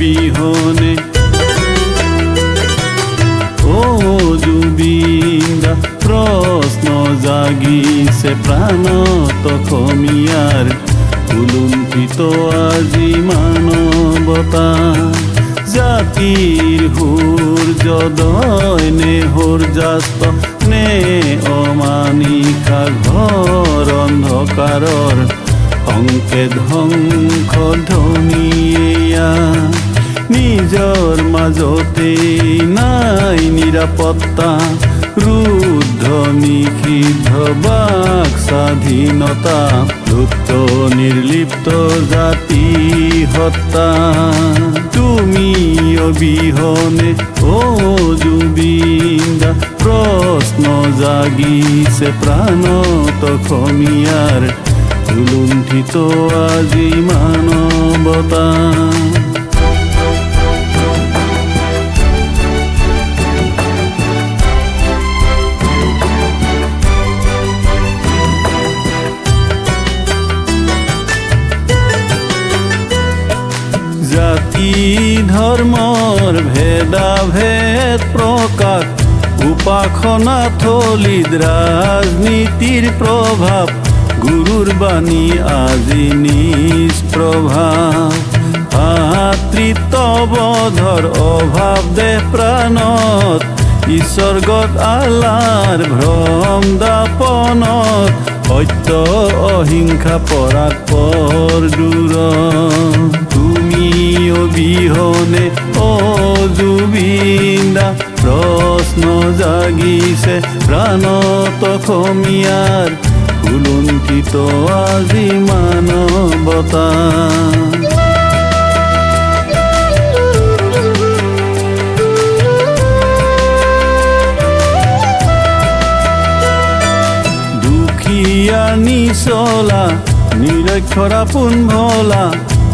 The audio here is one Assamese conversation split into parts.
অবিহনে ও জুবিন প্ৰশ্ন জাগিছে প্ৰাণত খমিয়াৰ উলুণ্ঠিত আজি মানৱতা জাতিৰ সূৰ্যোদয় নে সূৰ্যাস্ত নে অমানিশা ঘৰ অন্ধকাৰৰ সংকেত ধ্বংস ধ্বনিয়া নিজৰ মাজতে নাই নিৰাপত্তা ৰুদ্ধ নিষিদ্ধ বাক স্বাধীনতা লুপ্ত নিৰ্লিপ্ত জাতি হত্যা তুমি অবিহনে ও জুবিন প্ৰশ্ন জাগিছে প্ৰাণত খমিয়াৰ উলুণ্ঠিত আজি মানৱতা জাতি ধৰ্মৰ ভেদাভেদ প্ৰকাশ উপাসনা থলীত ৰাজনীতিৰ প্ৰভাৱ গুৰুৰ বাণী আজি নিষ্প্ৰভাৱ ভাতৃত্ববোধৰ অভাৱ দেহ প্ৰাণত ঈশ্বৰ্গত আলাৰ ভ্ৰম দাপনত সত্য অহিংসা পৰাৎপৰ দূৰত তুমি অবিহনে ও জুবিন প্ৰশ্ন জাগিছে প্ৰাণত খমিয়াৰ উলুণ্ঠিত আজি মানৱতা নিচলা নিৰক্ষৰা পোন ভলা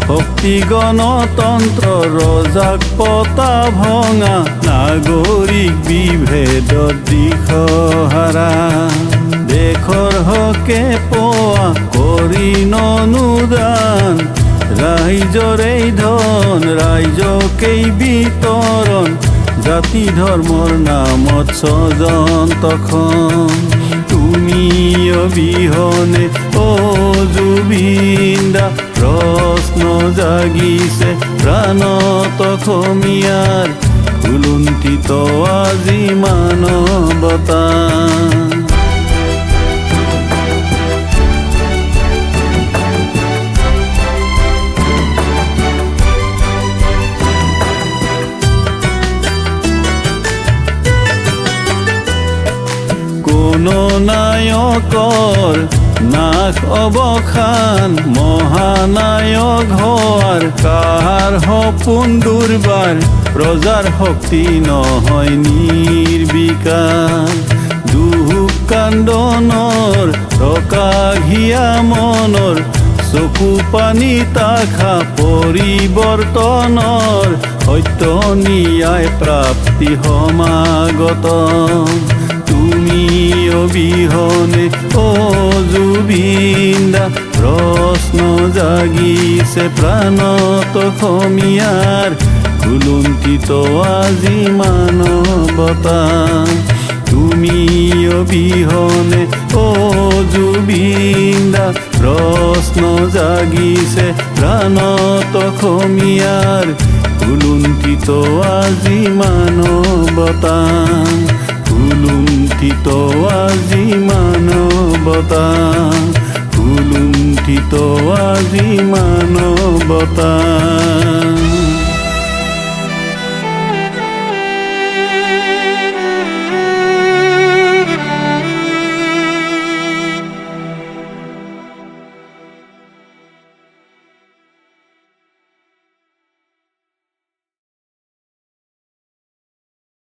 শক্তি গণতন্ত্ৰ ৰজাক পতা ভঙা নাগৰিক বিভেদত দিশহাৰা দেশৰ হকে পোৱা কৰি অনুদান ৰাইজৰেই ধন ৰাইজকেই বিতৰণ জাতি ধৰ্মৰ নামত স্বজন তখন তুমি অবিহনে ও জুবিন প্ৰশ্ন জাগিছে প্ৰাণত খমিয়াৰ উলুণ্ঠিত আজি মানৱতা কোনো নায়কৰ নাশ অৱসান মহানায়ক হোৱাৰ কাৰ সপোন দুৰ্বাৰ প্ৰজাৰ শক্তি নহয় নিৰ্বিকাৰ দুখ কান্দনৰ ৰকাঘিয়া মনৰ চকু পানী তাখা পৰিৱৰ্তনৰ সত্য ন্যায় প্ৰাপ্তি সমাগত তুমি অবিহনে ও জুবিন প্ৰশ্ন জাগিছে প্ৰাণত খমিয়াৰ উলুণ্ঠিত আজি মানৱতা তুমি অবিহনে ও জুবিন প্ৰশ্ন জাগিছে প্ৰাণত খমিয়াৰ উলুণ্ঠিত আজি মানৱতা উলুণ্ঠিত আজি মানৱতা উলুণ্ঠিত আজি মানৱতা